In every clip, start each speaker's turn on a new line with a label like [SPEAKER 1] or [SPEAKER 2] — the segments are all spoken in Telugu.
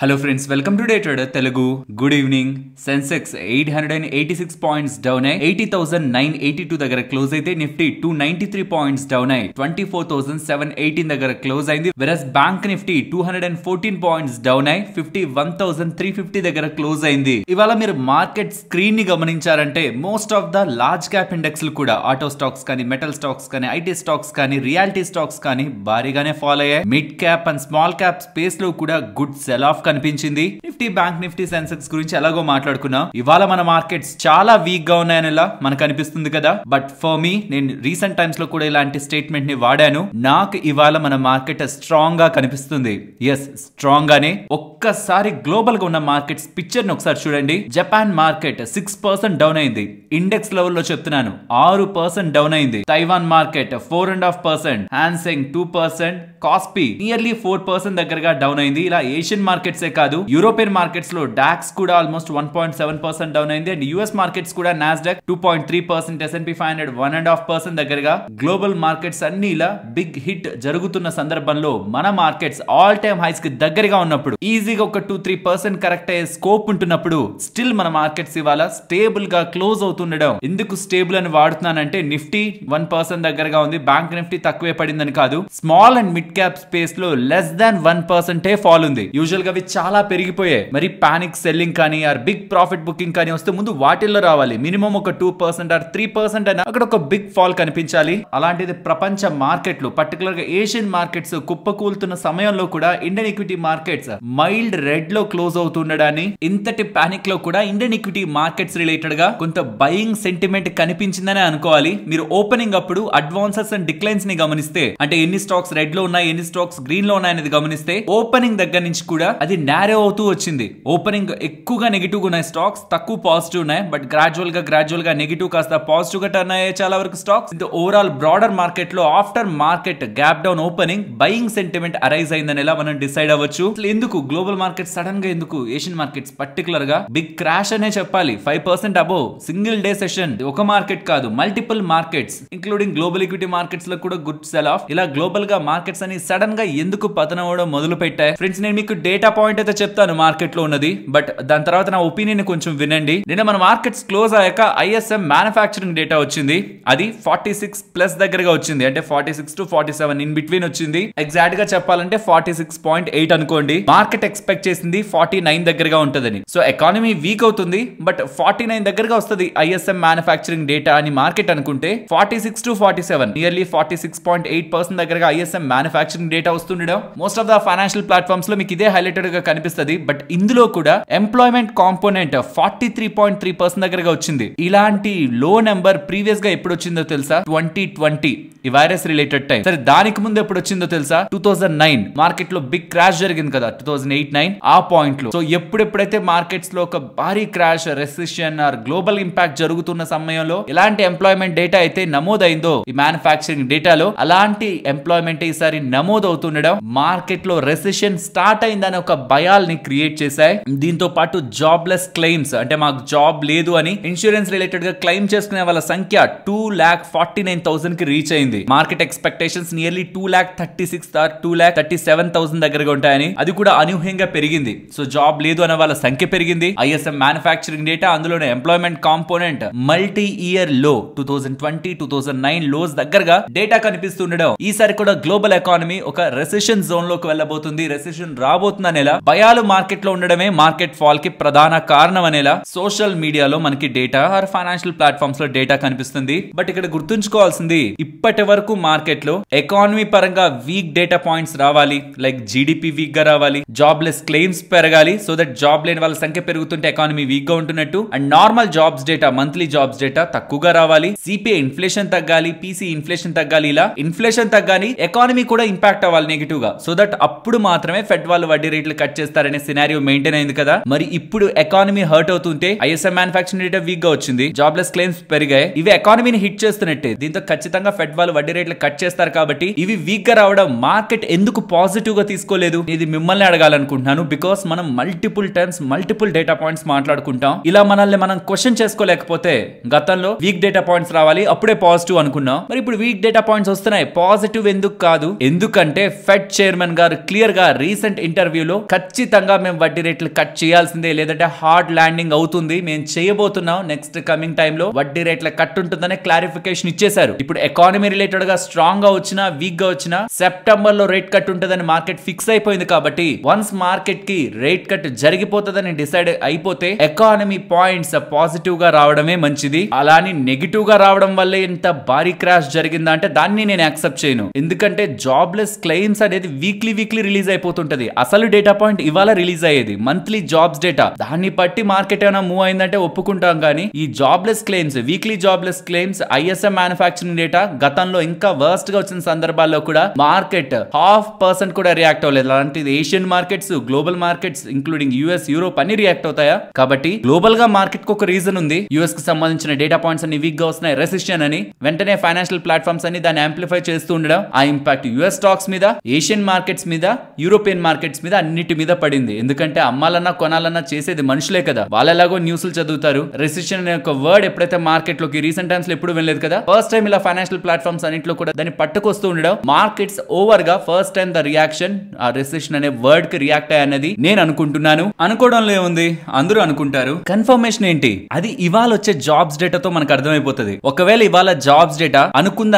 [SPEAKER 1] Hello friends, welcome to Day Trader Telugu. Good evening. Sensex 886 points down 80,982 దగ్గర క్లోజ్ అయితే నిఫ్టీ 293 points down 24,718 దగ్గర క్లోజ్ అయింది. Whereas bank Nifty 214 points down 51,350 దగ్గర క్లోజ్ అయింది. ఇవాళ మీరు మార్కెట్ స్క్రీన్ ని గమనించారంటే most of the large cap ఇండెక్స్లు కూడా ఆటో స్టాక్స్ కానీ మెటల్ స్టాక్స్ కానీ ఐటీ స్టాక్స్ కానీ రియాలిటీ స్టాక్స్ కానీ భారీగానే ఫాలో అయ్యాయి. Mid cap and small cap space లో కూడా గుడ్ సెల్ ఆఫ్ కనిపించింది. నిఫ్టీ బ్యాంక్ నిఫ్టీ సెన్సెక్స్ గురించి ఎలాగో మాట్లాడుకున్నాం. ఇవాళ మన మార్కెట్స్ చాలా వీక్ గా ఉన్నాయని మనకు అనిపిస్తుంది కదా. బట్ ఫర్ మీ నేను రీసెంట్ టైమ్స్ లో కూడా ఇలాంటి స్టేట్మెంట్ ని వాడాను. నాకు ఇవాళ మన మార్కెట్ స్ట్రాంగ్ గా కనిపిస్తుంది. ఎస్, స్ట్రాంగ్ గానే. ఒక్కసారి గ్లోబల్ గా ఉన్న మార్కెట్స్ పిక్చర్ ని ఒకసారి చూడండి. జపాన్ మార్కెట్ 6% డౌన్ అయింది. ఇండెక్స్ లెవెల్లో చెప్తున్నాను 6% డౌన్ అయింది. తైవాన్ మార్కెట్ 4.5%, హ్యాన్సెంగ్ 2%, కాస్పీ నియర్లీ 4% దగ్గరగా డౌన్ అయింది. ఇలా ఏషియన్ మార్కెట్స్ కాదు, యూరోపియన్ మార్కెట్స్ లో డాక్స్ కూడా ఆల్మోస్ట్ 1.7% డౌన్ అయింది. అండ్ యుఎస్ మార్కెట్స్ కూడా నాస్డాక్ 2.3%, S&P 500 1.5% దగ్గరగా. గ్లోబల్ మార్కెట్స్ అన్ని ఇలా బిగ్ హిట్ జరుగుతున్న సందర్భంలో మన మార్కెట్స్ ఆల్ టైమ్ హైస్ కి దగ్గరగా ఉన్నప్పుడు, ఈజీగా ఒక 2-3% కరెక్ట్ అయ్యే స్కోప్ ఉంటున్నప్పుడు స్టిల్ మన మార్కెట్స్ ఇవాళ స్టేబుల్ గా క్లోజ్ అవుతుండడం. ఎందుకు స్టేబుల్ అని వాడుతున్నానంటే నిఫ్టీ 1% దగ్గరగా ఉంది. బ్యాంక్ నిఫ్టీ తక్కువే పడిందని కాదు. Small and mid cap space లో లెస్ దాన్ 1% ఫాల్ ఉంది. యూజువల్ గా అవి చాలా పెరిగిపోయాయి. మరి పానిక్ సెల్లింగ్ కానీ ఆర్ బిగ్ ప్రాఫిట్ బుకింగ్ కానీ వస్తే ముందు వాటిల్లో రావాలి. మినిమం ఒక 2% ఆర్ 3% అయినా అక్కడ ఒక బిగ్ ఫాల్ కనిపించాలి. అలాంటిది ప్రపంచ మార్కెట్లు పర్టికులర్ గా ఏషియన్ మార్కెట్స్ కుప్పకూలుతున్న సమయంలో కూడా Indian equity markets mild red లో క్లోజ్ అవుతుండడాన్ని, ఇంతటి పానిక్ లో కూడా ఇండియన్ ఈక్విటీ మార్కెట్స్ రిలేటెడ్ గా కొంత బయింగ్ సెంటిమెంట్ కనిపించిందని అనుకోవాలి. మీరు ఓపెనింగ్ అప్పుడు అడ్వాన్సెస్ అండ్ డిక్లైన్స్ ని గమనిస్తే, అంటే ఎన్ని స్టాక్స్ రెడ్ లో ఉన్నాయి, ఎన్ని స్టాక్స్ గ్రీన్ లో ఉన్నాయనేది గమనిస్తే, ఓపెనింగ్ దగ్గర నుంచి కూడా అది నారో అవుతూ వచ్చింది. ఓపెనింగ్ ఎక్కువగా నెగిటివ్ ఉన్నాయి స్టాక్స్, తక్కువ పాజిటివ్ ఉన్నాయి. బట్ గ్రాడ్యువల్ గా నెగిటివ్ కాస్త పాజిటివ్ గా టర్న్ అయ్యాయి చాలా వరకు స్టాక్స్. ఓవరాల్ బ్రాడర్ మార్కెట్ లో after market gap down opening buying sentiment arise అయిందని మనం డిసైడ్ అవ్వచ్చు. ఎందుకు గ్లోబల్ మార్కెట్ సడన్ గా, ఎందుకు ఏషియన్ మార్కెట్స్ పర్టికులర్ గా బిగ్ క్రాష్ అనే చెప్పాలి. 5% అబోవ్ సింగిల్ డే సెషన్. ఒక మార్కెట్ కాదు, multiple markets including global equity markets లో కూడా గుడ్ సెల్ ఆఫ్. ఇలా గ్లోబల్ గా మార్కెట్స్ అని సడన్ గా ఎందుకు పతనం అవడం మొదలు పెట్టాయి? ఫ్రెండ్స్, నేను మీకు డేటా పాయింట్ అయితే చెప్తాను మార్కెట్ లో ఉన్నది. బట్ దాని తర్వాత నా ఒపీనియన్ కొంచెం వినండి. నిన్న మన మార్కెట్స్ క్లోజ్ అయ్యాక ISM మ్యానుఫ్యాక్చరింగ్ డేటా వచ్చింది. అది 46+ దగ్గరగా వచ్చింది. అంటే 46 to 47 ఇన్ బిట్వీన్ వచ్చింది. ఎగ్జాక్ట్ గా చెప్పాలంటే 46.8 అనుకోండి. మార్కెట్ ఎక్స్పెక్ట్ చేసింది 49 దగ్గరగా ఉంటుందని. సో ఎకానమీ వీక్ అవుతుంది, బట్ 49 దగ్గరగా వస్తుంది ISM మ్యానుఫ్యాక్చరింగ్ డేటా అని మార్కెట్ అనుకుంటే, 46 to 47 నియర్లీ 46.8% దగ్గరగా ISM మ్యానుఫ్యాక్చరింగ్ డేటా వస్తుండడం most of the financial platforms లో మీకు ఇదే హైలైటెడ్ గా కనిపిస్తుంది. బట్ ఇందులో కూడా ఎంప్లాయ్మెంట్ కాంపోనెంట్ 43.3% దగ్గరగా వచ్చింది. ఇలాంటి లో నెంబర్ ప్రీవియస్ గా ఎప్పుడు వచ్చిందో తెలుసా? 2020 ఈ వైరస్ రిలేటెడ్ టైం. సరే, దానికి ముందు ఎప్పుడు వచ్చిందో తెలుసా? 2009 మార్కెట్ లో బిగ్ క్రాష్ జరిగింది కదా, 2008-9 ఆ పాయింట్ లో. సో ఎప్పుడెప్పుడైతే మార్కెట్స్ లో ఒక భారీ crash, recession or global impact జరుగుతున్న సమయంలో ఎలాంటి ఎంప్లాయ్మెంట్ డేటా అయితే నమోదైందో ఈ మ్యానుఫ్యాక్చరింగ్ డేటాలో, అలాంటి ఎంప్లాయ్మెంట్ ఈసారి నమోదవుతుండడం మార్కెట్ లో రెసిషన్ స్టార్ట్ అయిందని ఒక భయాల్ని క్రియేట్ చేశాయి. దీంతో పాటు జాబ్లెస్ క్లెయిమ్స్, అంటే మాకు జాబ్ లేదు అని ఇన్సూరెన్స్ రిలేటెడ్ గా క్లెయిమ్ చేసుకునే వాళ్ళ సంఖ్య 2,49,000 కి రీచ్ అయింది. మార్కెట్ ఎక్స్పెక్టేషన్స్ నియర్లీ 2,36,000 or 2,37,000 దగ్గరగా ఉంటాయని, అది కూడా అనూహ్యంగా పెరిగింది. సో జాబ్ లేదు అనే వాళ్ళ సంఖ్య పెరిగింది. ISM మ్యానుఫ్యాక్చరింగ్ డేటా, అందులోనే ఎంప్లాయ్మెంట్ కాంపోనెంట్ మల్టీ ఇయర్ లో 2020-2009 లోస్ దగ్గరగా డేటా కనిపిస్తుండడం, ఈసారి కూడా గ్లోబల్ ఎకానమీ ఒక రెసిషన్ జోన్ లోకి వెళ్ళబోతుంది, రెసిషన్ రాబోతుంది అనేలా భయాలు మార్కెట్ లో ఉండడమే మార్కెట్ ఫాల్ కి ప్రధాన కారణం అనేలా సోషల్ మీడియాలో మనకి డేటా ఆర్ ఫైనాన్షియల్ ప్లాట్ఫామ్స్ లో డేటా కనిపిస్తుంది. బట్ ఇక్కడ గుర్తుంచుకోవాల్సింది, ఇప్పటి వరకు మార్కెట్ లో ఎకానమీ పరంగా వీక్ డేటా పాయింట్స్ రావాలి, లైక్ జీడిపి వీక్ గా రావాలి, జాబ్లెస్ క్లెయిమ్స్ పెరగాలి, సో దట్ జాబ్ లేని వాళ్ళ సంఖ్య పెరుగుతుంటే ఎకానమీ వీక్ గా ఉంటున్నట్టు, and normal jobs data, monthly jobs data తక్కువగా రావాలి, సిపిఐ ఇన్ఫ్లేషన్ తగ్గాలి, పీసీ ఇన్ఫ్లేషన్ తగ్గాలి. ఇలా ఇన్ఫ్లేషన్ తగ్గాలి, ఎకానమీ కూడా ఇంపాక్ట్ అవ్వాలి నెగిటివ్ గా, సో దట్ అప్పుడు మాత్రమే ఫెడ్ వాళ్ళు వడ్డీ రేట్లు కట్ చేస్తారనే సినారియో మెయింటైన్ అయింది కదా. మరి ఇప్పుడు ఎకానమీ హర్ట్ అవుతుంటే ISM మ్యానుఫ్యాక్చరింగ్ డేటా వీక్ గా వచ్చింది, జాబ్లెస్ క్లెయిమ్స్ పెరిగాయి, ఇవి ఎకానమీని హిట్ చేస్తున్నట్టే. దీంతో ఖచ్చితంగా ఫెడ్ వాళ్ళు సందర్భాలు వడ్డీ రేట్లు కట్ చేస్తారు కాబట్టి ఇవి వీక్ గా రావడం మార్కెట్ ఎందుకు పాజిటివ్ గా తీసుకోలేదు, ఇది మిమ్మల్ని అడగాలనుకుంటున్నాను. బికాస్ మనం multiple times multiple data points మాట్లాడుకుంటాం. ఇలా మనల్ని మనం క్వశ్చన్ చేసుకోలేకపోతే గతంలో వీక్ డేటా పాయింట్స్ రావాలి అప్పుడే పాజిటివ్ అనుకున్నాం, మరి ఇప్పుడు వీక్ డేటా పాయింట్స్ వస్తున్నాయి, పాజిటివ్ ఎందుకు కాదు? ఎందుకంటే ఫెడ్ చైర్మన్ గారు క్లియర్ గా రీసెంట్ ఇంటర్వ్యూలో ఖచ్చితంగా మేము వడ్డీ రేట్లు కట్ చేయాల్సిందే, లేదంటే హార్డ్ ల్యాండింగ్ అవుతుంది, మేము చేయబోతున్నాం నెక్స్ట్ కమింగ్ టైమ్ లో వడ్డీ రేట్ల కట్ ఉంటుందనే క్లారిఫికేషన్ ఇచ్చేశారు. ఇప్పుడు ఎకానమీ రిలేటెడ్ గా స్ట్రాంగ్ గా వచ్చినా వీక్ గా వచ్చినా సెప్టెంబర్ లో రేట్ కట్ ఉంటుందని మార్కెట్ ఫిక్స్ అయిపోయింది. కాబట్టి వన్స్ మార్కెట్ కి రేట్ కట్ జరిగిపోతుందని డిసైడ్ అయిపోతే ఎకానమీ పాయింట్స్ పాజిటివ్ గా రావడమే మంచిది. అలాని నెగిటివ్ గా రావడం వల్ల ఇంత భారీ క్రాష్ జరిగిందా అంటే దాన్ని నేను యాక్సెప్ట్ చేయను. ఎందుకంటే జాబ్లెస్ క్లెయిమ్స్ అనేది వీక్లీ రిలీజ్ అయిపోతుంటది. అసలు డేటా పాయింట్ ఇవాళ రిలీజ్ అయ్యేది మంత్లీ జాబ్స్ డేటా, దాన్ని బట్టి మార్కెట్ ఏమైనా మూవ్ అయిందంటే ఒప్పుకుంటాం. కానీ ఈ jobless claims, weekly jobless claims, ISM manufacturing data గతంలో ఇంకా వర్స్ట్ గా వచ్చిన సందర్భాల్లో కూడా మార్కెట్ 0.5% కూడా రియాక్ట్ అవ్వలేదు. అలాంటిది Asian markets, global markets including US, Europe అన్ని రియాక్ట్ అవుతాయా? కాబట్టి గ్లోబల్ గా మార్కెట్ కు ఒక రీజన్ ఉంది. యుఎస్ కి సంబంధించిన డేటా పాయింట్స్ అన్ని వీక్ గా వస్తున్నాయి, రెసిషన్ అని. వెంటనే ఫైనాన్షియల్ ప్లాట్ఫామ్స్ అన్ని దాన్ని యాంప్లిఫై చేస్తూ ఉండడం, ఆ ఇంపాక్ట్ యుఎస్ స్టాక్స్ మీద, ఏషియన్ మార్కెట్స్ మీద, యూరోపియన్ మార్కెట్స్ మీద అన్నిటి మీద పడింది. ఎందుకంటే అమ్మాలన్నా కొనాలన్నా చేసేది మనుషులే కదా, వాళ్ళెలాగో న్యూస్లు చదువుతారు. రెసిషన్ అనే ఒక వర్డ్ ఎప్పుడైతే మార్కెట్ లోకి రీసెంట్ టైమ్స్ లో ఎప్పుడు వెళ్ళలేదు కదా, ఫస్ట్ టైం ఇలా ఫైనాన్షియల్ ప్లాట్ఫామ్స్ అన్నింటిలో కూడా దాన్ని పట్టుకొస్తూ ఉండడం, మార్కెట్స్ ఓవర్ గా ఫస్ట్ టైం ద రియాక్షన్ ఆ రెసిషన్ అనే వర్డ్ కి రియాక్ట్ అయ్యన్నది నేను అనుకుంటున్నాను. అనుకోవడంలో ఏముంది, అందరూ అనుకుంటారు. కన్ఫర్మేషన్ ఏంటి? అది ఇవాళ వచ్చే జాబ్స్ డేటాతో మనకు అర్థమైపోతుంది. ఒకవేళ ఇవాళ జాబ్స్ డేటా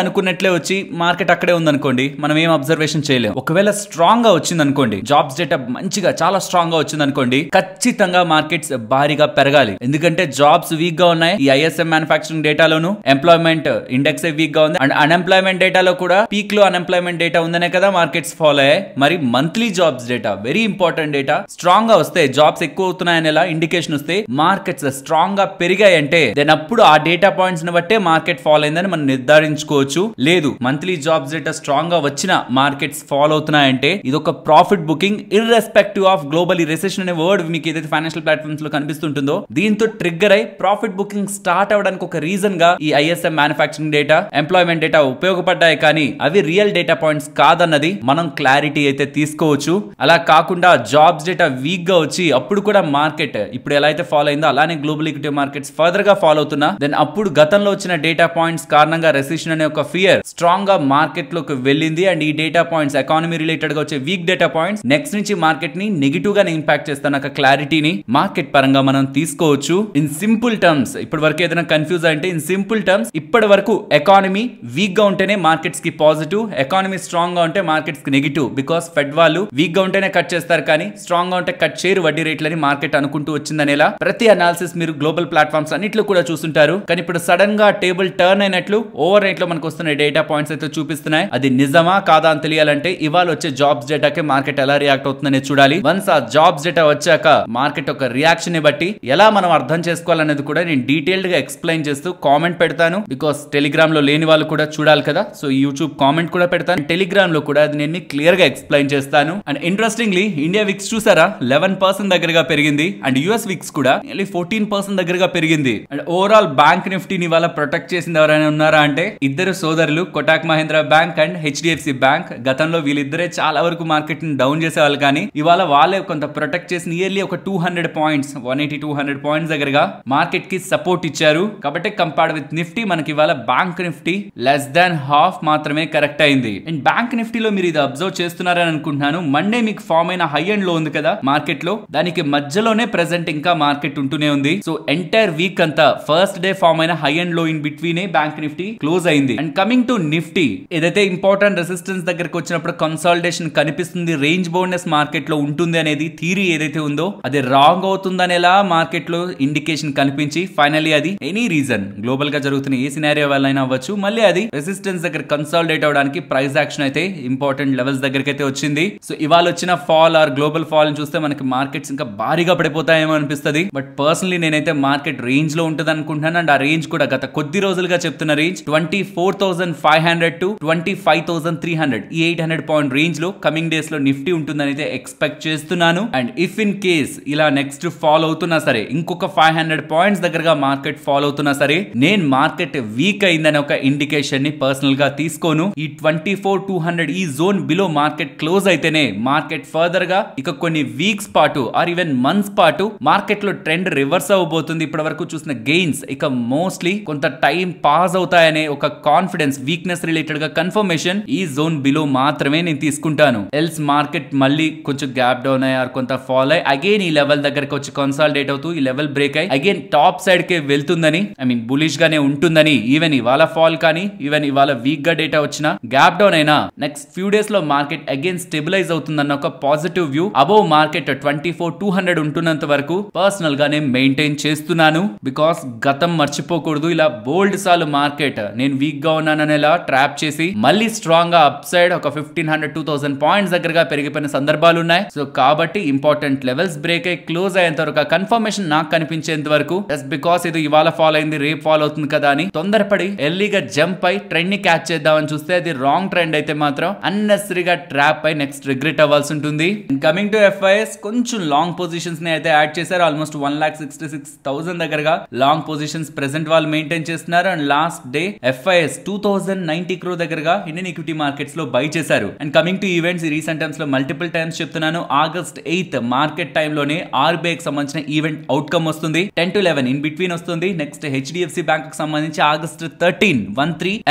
[SPEAKER 1] అనుకున్నట్లే వచ్చి మార్కెట్ అక్కడే ఉందనుకోండి, మనం ఏం అబ్జర్వేషన్ చేయలేం. ఒకవేళ స్ట్రాంగ్ గా వచ్చింది అనుకోండి, జాబ్స్ డేటా మంచిగా చాలా స్ట్రాంగ్ గా వచ్చింది అనుకోండి, ఖచ్చితంగా మార్కెట్స్ భారీగా పెరగాలి. ఎందుకంటే జాబ్స్ వీక్ గా ఉన్నాయి. ఈ ఐఎస్ఎం మ్యానుఫ్యాక్చరింగ్ డేటాలోను ఎంప్లాయ్మెంట్ ఇండెక్స్ వీక్ గా ఉంది. అండ్ అన్ఎంప్లాయ్మెంట్ డేటాలో కూడా పీక్ లో అన్ఎంప్లాయ్మెంట్ డేటా ఉందనే కదా మార్కెట్స్ ఫాలో అయ్యాయి. మరి monthly jobs data very important data, strong గా వస్తే జాబ్స్ ఎక్కువ అవుతున్నాయని ఎలా ఇండికేషన్ వస్తే మార్కెట్స్ స్ట్రాంగ్ గా పెరిగాయంటే దెన్ అప్పుడు ఆ డేటా పాయింట్స్ ని బట్టే మార్కెట్ ఫాలో అయిందని మనం నిర్ధారించుకోవచ్చు. లేదు మంత్లీ జాబ్స్ డేటా స్ట్రాంగ్ గా వచ్చిన మార్కెట్స్ ఫాలో అవుతున్నాయంటే ఇది ఒక profit booking irrespective of global recession అనే వర్డ్ మీకు ఏదైతే ఫైనాన్షియల్ ప్లాట్ఫామ్స్ లో కనిపిస్తుంటుందో దీంతో ట్రిగ్గర్ అయి ప్రాఫిట్ బుకింగ్ స్టార్ట్ అవడానికి ఒక రీజన్ గా ఈ ISM manufacturing data, employment data ఉపయోగపడ్డాయి. కానీ అవి రియల్ డేటా పాయింట్స్ కాదన్నది మనం క్లారిటీ అయితే తీసుకోవచ్చు. అలా కాకుండా జాబ్స్ డేటా వీక్ గా వచ్చి అప్పుడు కూడా మార్కెట్ ఇప్పుడు ఎలా అయితే ఫాలో అయిందో అలానే గ్లోబల్ ఈక్విటీ మార్కెట్స్ ఫర్దర్ గా ఫాలో అవుతున్నా దెన్ అప్పుడు గతంలో వచ్చిన డేటా పాయింట్స్ కారణంగా రెసిషన్ అనే ఒక ఫియర్ స్ట్రాంగ్ గా మార్కెట్ లోకి వెళ్ళింది. అండ్ ఈ డేటా పాయింట్స్ ఎకానమీ రిలేటెడ్ గా వచ్చే వీక్ డేటా పాయింట్స్ నెక్స్ట్ నుంచి మార్కెట్ ని నెగిటివ్ గా ఇంపాక్ట్ చేస్తాను ఒక క్లారిటీని మార్కెట్ పరంగా మనం తీసుకోవచ్చు. ఇన్ సింపుల్ టర్మ్స్ ఇప్పటి వరకు ఏదైనా కన్ఫ్యూజ్ అంటే ఇన్ సింపుల్ టర్మ్స్ ఇప్పటి వరకు ఎకానమీ వీక్ గా ఉంటేనే మార్కెట్స్ కి పాజిటివ్, ఎకానమీ స్ట్రాంగ్ గా ఉంటే మార్కెట్స్ కి నెగిటివ్. బికాస్ ఫెడ్ వాళ్ళు వీక్ గా ఉంటేనే కట్ చేస్తారు కానీ స్ట్రాంగ్ గా ఉంటే కట్ చేయరు వడ్డీ రేట్లని మార్కెట్ అనుకుంటూ వచ్చిందనేలా ప్రతి అనాలిసిస్ మీరు గ్లోబల్ ప్లాట్ఫామ్స్ అన్నిట్లో కూడా చూస్తుంటారు. కానీ ఇప్పుడు సడన్ గా టేబుల్ టర్న్ అయినట్లు ఓవర్ రేట్ లో మనకు వస్తున్న డేటా పాయింట్స్ అయితే చూపిస్తున్నాయి. అది నిజమా కాదా అని తెలియాలంటే ఇవాళ వచ్చే జాబ్స్ డేటాకే మార్కెట్ ఎలా రియాక్ట్ అవుతుందనే చూడాలి. వన్స్ ఆ జాబ్స్ డేటా వచ్చాక మార్కెట్ ఒక రియాక్షన్ ని బట్టి ఎలా మనం అర్థం చేసుకోవాలనేది కూడా నేను డీటెయిల్డ్ గా ఎక్స్ప్లెయిన్ చేస్తూ కామెంట్ పెడతాను. బికాస్ టెలిగ్రామ్ లో లేని వాళ్ళు కూడా చూడాలి కదా, సో యూట్యూబ్ కామెంట్ కూడా పెడతాను. టెలిగ్రామ్ లో కూడా అది నేను క్లియర్ గా ఎక్స్ప్లెయిన్ చేస్తాను. అండ్ ఇంట్రెస్టింగ్లీ ఇండియా విక్స్ చూసారా 11% దగ్గరగా పెరిగింది. అండ్ యుఎస్ విక్స్ కూడా 14% దగ్గరగా పెరిగింది. అండ్ ఓవరాల్ బ్యాంక్ నిఫ్టీని ఇవాళ ప్రొటెక్ట్ చేసింది ఎవరైనా ఉన్నారా అంటే ఇద్దరు సోదరులు Kotak Mahindra bank and HDFC bank. గతంలో వీళ్ళిద్దరే చాలా వరకు మార్కెట్ ని డౌన్ చేసేవాళ్ళు కానీ ఇవాళ వాళ్ళే కొంత ప్రొటెక్ట్ చేసి నియర్లీ ఒక 200 పాయింట్స్ 180-200 పాయింట్స్ దగ్గరగా మార్కెట్ కి సపోర్ట్ ఇచ్చారు. కాబట్టి కంపేర్డ్ విత్ నిఫ్టీ మనకి ఇవాళ bank Nifty less than half మాత్రమే కరెక్ట్ అయింది. అండ్ బ్యాంక్ నిఫ్టీలో మీరు ఇది అబ్జర్వ్ చేస్తున్నారని అనుకుంటున్నాను. మండే మీకు ఫామ్ అయిన హై అండ్ లో ఉంది కదా మార్కెట్ లో, దానికి మధ్యలోనే ప్రెసెంట్ ఇంకా మార్కెట్ ఉంటూనే ఉంది. సో ఎంటైర్ వీక్ అంతా ఫస్ట్ డే ఫామ్ అయిన హై అండ్ లో ఇన్ బిట్వీనే బ్యాంక్ నిఫ్టీ క్లోజ్ అయింది. అండ్ కమింగ్ టు నిఫ్టీ ఏదైతే ఇంపార్టెంట్ రెసిస్టెన్స్ దగ్గరకు వచ్చినప్పుడు కన్సాలిడేషన్ కనిపిస్తుంది, రేంజ్ బౌండ్నెస్ మార్కెట్ లో ఉంటుంది అనేది థియరీ ఏదైతే ఉందో అది రాంగ్ అవుతుందనేలా మార్కెట్ లో ఇండికేషన్ కనిపించి ఫైనల్లీ అది ఎనీ రీజన్ గ్లోబల్ గా జరుగుతున్న ఏ సినారియో వల్ల అయినా అవ్వచ్చు మళ్ళీ అది రెసిస్టెన్స్ దగ్గర కన్సాలిడేట్ అవడానికి ప్రైస్ యాక్షన్ అయితే ఇంపార్టెంట్ లెవెల్స్ దగ్గరికి అయితే వచ్చింది. సో ఇవాళ వచ్చిన ఫాల్ ఆర్ గ్లోబల్ ఫాల్ చూస్తే మనకి మార్కెట్స్ ఇంకా భారీగా పడిపోతాయేమో అనిపిస్తుంది. బట్ పర్సనలీ నేనైతే మార్కెట్ రేంజ్ లో ఉంటుంది అనుకుంటున్నాను. అండ్ ఆ రేంజ్ కూడా గత కొద్ది రోజులుగా చెప్తున్న రేంజ్ 24,500 to 25,300 ఈ 800 పాయింట్ రేంజ్ లో కమింగ్ డేస్ లో నిఫ్టీ ఉంటుందని అయితే ఎక్స్పెక్ట్ చేస్తున్నాను. అండ్ ఇఫ్ ఇన్ కేస్ ఇలా నెక్స్ట్ ఫాల్ అవుతున్నా సరే ఇంకొక 500 పాయింట్స్ దగ్గరగా మార్కెట్ ఫాల్ అవుతున్నా సరే నేను మార్కెట్ వీక్ అయిందని ఒక ఇండికేషన్ పొజిషన్ ని పర్సనల్ గా తీసుకోను. ఈ 24,200 ఈ జోన్ బిలో మార్కెట్ క్లోజ్ అయితేనే మార్కెట్ ఫర్దర్ గా ఇక కొన్ని వీక్స్ పాటు ఆర్ ఈవెన్ మంత్స్ పాటు మార్కెట్ లో ట్రెండ్ రివర్స్ అవబోతుంది. ఇప్పటి వరకు చూసిన గెయిన్స్ ఇక మోస్ట్లీ కొంత టైం పాస్ అవుతాయనే ఒక కాన్ఫిడెన్స్ వీక్నెస్ రిలేటెడ్ గా కన్ఫర్మేషన్ ఈ జోన్ బిలో మాత్రమే నేను తీసుకుంటాను. ఎల్స్ మార్కెట్ మళ్ళీ కొంచెం గ్యాప్ డౌన్ అయ్యారు, కొంత ఫాల్ అయ్యి అగైన్ ఈ లెవెల్ దగ్గరకు వచ్చి కన్సాలిడేట్ అవుతూ ఈ లెవెల్ బ్రేక్ అయ్యి అగైన్ టాప్ సైడ్ కే వెళ్తుందని బులిష్ గానే ఉంటుందని ఈవెన్ ఇవాళ ఫాల్ కానీ ఈవెన్ ఇవాళ వీక్ గా డేటా వచ్చినా గ్యాప్ డౌన్ అయినా నెక్స్ట్ ఫ్యూ డేస్ లో మార్కెట్ అగైన్ స్టెబిలైజ్ అవుతుందన్న ఒక పాజిటివ్ వ్యూ అబౌవ్ మార్కెట్ 24,200 ఉంటున్నంత వరకు పర్సనల్ గా నేను మెయింటైన్ చేస్తున్నాను. బికాస్ గతం మర్చిపోకూడదు. ఇలా బోల్డ్ సార్లు మార్కెట్ నేను వీక్ గా ఉన్నాననేలా ట్రాప్ చేసి మళ్ళీ స్ట్రాంగ్ గా అప్ సైడ్ ఒక 1,500-2,000 పాయింట్స్ దగ్గరగా పెరిగిపోయిన సందర్భాలు ఉన్నాయి. సో కాబట్టి ఇంపార్టెంట్ లెవెల్స్ బ్రేక్ అయ్యి క్లోజ్ అయ్యేంత వరకు కన్ఫర్మేషన్ నాకు కనిపించేంత వరకు జస్ట్ బికాస్ ఇది ఇవాళ ఫాల్ అయింది రేపు ఫాల్ అవుతుంది కదా అని తొందరపడి ఎర్లీగా జంప్ అయి ట్రెండ్ ని క్యాచ్ చేద్దామని చూస్తే అది రాంగ్ ట్రెండ్ అయితే మాత్రం అన్నెసరీగా ట్రాప్ అయి నెక్స్ట్ రిగ్రెట్ అవ్వాల్సి ఉంటుంది. కమింగ్ టు FIS కొంచెం లాంగ్ పొజిషన్స్ ని అయితే యాడ్ చేశారు. ఆల్మోస్ట్ 1,66,000 దగ్గరగా లాంగ్ పొజిషన్స్ ప్రెసెంట్ వాళ్ళు మెయింటైన్ చేస్తున్నారు. And last day FIS 2,090 crore దగ్గరగా ఇండియన్ ఈక్విటీ మార్కెట్స్ లో బై చేశారు. And coming to events recent times లో మల్టిపుల్ టైమ్స్ చెప్తున్నాను. August 8th మార్కెట్ టైమ్ లోనే RBI కి సంబంధించిన ఈవెంట్ అవుట్కమ్ వస్తుంది. 10 to 11 ఇన్ బిట్వీన్ వస్తుంది. నెక్స్ట్ HDFC బ్యాంక్ కి సంబంధించి August 13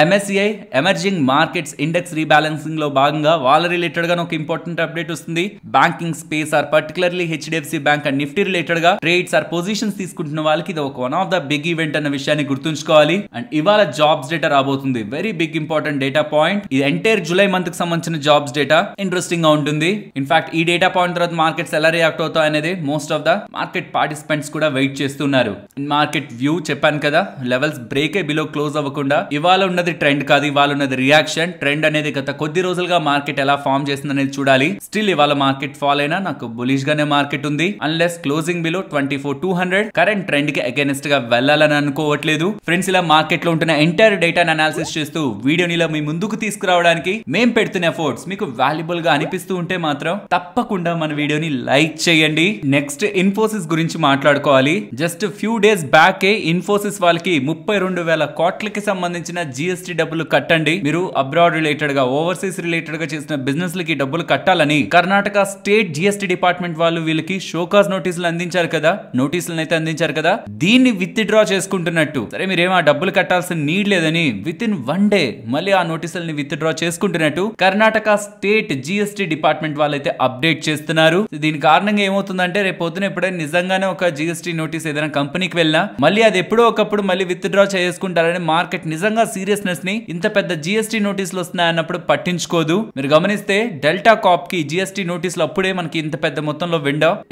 [SPEAKER 1] MSCI emerging markets index rebalancing లో భాగంగా వాళ్ళ రిలేటెడ్ గా ఒక ఇంపార్టెంట్ అప్డేట్ వస్తుంది. Banking space or particularly HDFC bank and Nifty related గా ట్రేడ్స్ ఆర్ పొజిషన్స్ తీసుకుంటున్న వాళ్ళకి ఇది ఒక one of the big event అన్న విషయాన్ని గుర్తుంచుకోవాలి. అండ్ ఇవాళ జాబ్స్ డేటా రాబోతుంది. Very big important data point. ఇది ఎంటైర్ జూలై మంత్ కి సంబంధించిన జాబ్స్ డేటా ఇంట్రెస్టింగ్ గా ఉంటుంది. ఇన్ఫాక్ట్ ఈ డేటా పాయింట్ తర్వాత మార్కెట్స్ ఎలా రియాక్ట్ అవుతాయి అనేది most of the market participants కూడా వెయిట్ చేస్తున్నారు. మార్కెట్ వ్యూ చెప్పాను కదా, లెవెల్స్ బ్రేక్ అయి బిలో క్లోజ్ అవ్వకుండా ఇవాళ ఉన్నది ట్రెండ్ కాదు, ఇవాళ ఉన్నది రియాక్షన్. ట్రెండ్ అనేది గత కొద్ది రోజులుగా మార్కెట్ ఎలా ఫామ్ చేస్తుంది అనేది చూడాలి. స్టిల్ ఇవాళ మార్కెట్ ఫాల్ అయినా నాకు బులిష్ గానే మార్కెట్ ఉంది. Unless closing below 24,200 current trend కి అగైనెస్ట్ గా వెళ్ళాలని అనుకోవట్లేదు. ఫ్రెండ్స్ ఇలా మార్కెట్ లో ఉంటున్న ఎంటైర్ డేటాను అనాలిసిస్ చేస్తూ వీడియోని ఇలా మీ ముందుకు తీసుకురావడానికి మేము పెడుతున్న ఎఫర్ట్స్ మీకు వాల్యుబుల్ గా అనిపిస్తూ ఉంటే మాత్రం తప్పకుండా మన వీడియోని లైక్ చేయండి. నెక్స్ట్ ఇన్ఫోసిస్ గురించి మాట్లాడుకోవాలి. Just few days back Infosys వాళ్ళకి 32,000 కోట్లకి సంబంధించిన GST డబ్బులు కట్టండి, మీరు అబ్రాడ్ రిలేటెడ్ గా ఓవర్సీస్ రిలేటెడ్ గా చేసిన బిజినెస్ లకి డబ్బులు కట్టాలని కర్ణాటక స్టేట్ GST డిపార్ట్మెంట్ వాళ్ళు వీళ్ళకి షోకాజ్ నోటీసులు అందించారు కదా, నోటీసులను అయితే అందించారు కదా. దీన్ని విత్ డ్రా చేసుకుంటున్నట్టు, సరే మీరేమో ఆ డబ్బులు కట్టాల్సిన నీడ్ లేదని విత్ ఇన్ 1 day మళ్ళీ ఆ నోటీసులని విత్ డ్రా చేసుకుంటున్నట్టు కర్ణాటక స్టేట్ GST డిపార్ట్మెంట్ వాళ్ళైతే అప్డేట్ చేస్తున్నారు. దీని కారణంగా ఏమవుతుందంటే రేపు పొద్దున ఎప్పుడైనా నిజంగానే ఒక GST నోటీస్ ఏదైనా కంపెనీకి వెళ్ళినా మళ్ళీ అది ఎప్పుడో ఒకప్పుడు మళ్ళీ విత్ డ్రా చేసుకుంటారని మార్కెట్ నిజంగా సీరియస్నెస్ ని ఇంత పెద్ద GST నోటీసులు వస్తున్నాయి అన్నప్పుడు పట్టించుకోదు. మీరు గమనిస్తే డెల్టా కాప్ కి GST నోటీసులు అప్పుడే మనకి ఇంత పెద్ద మొత్తంలో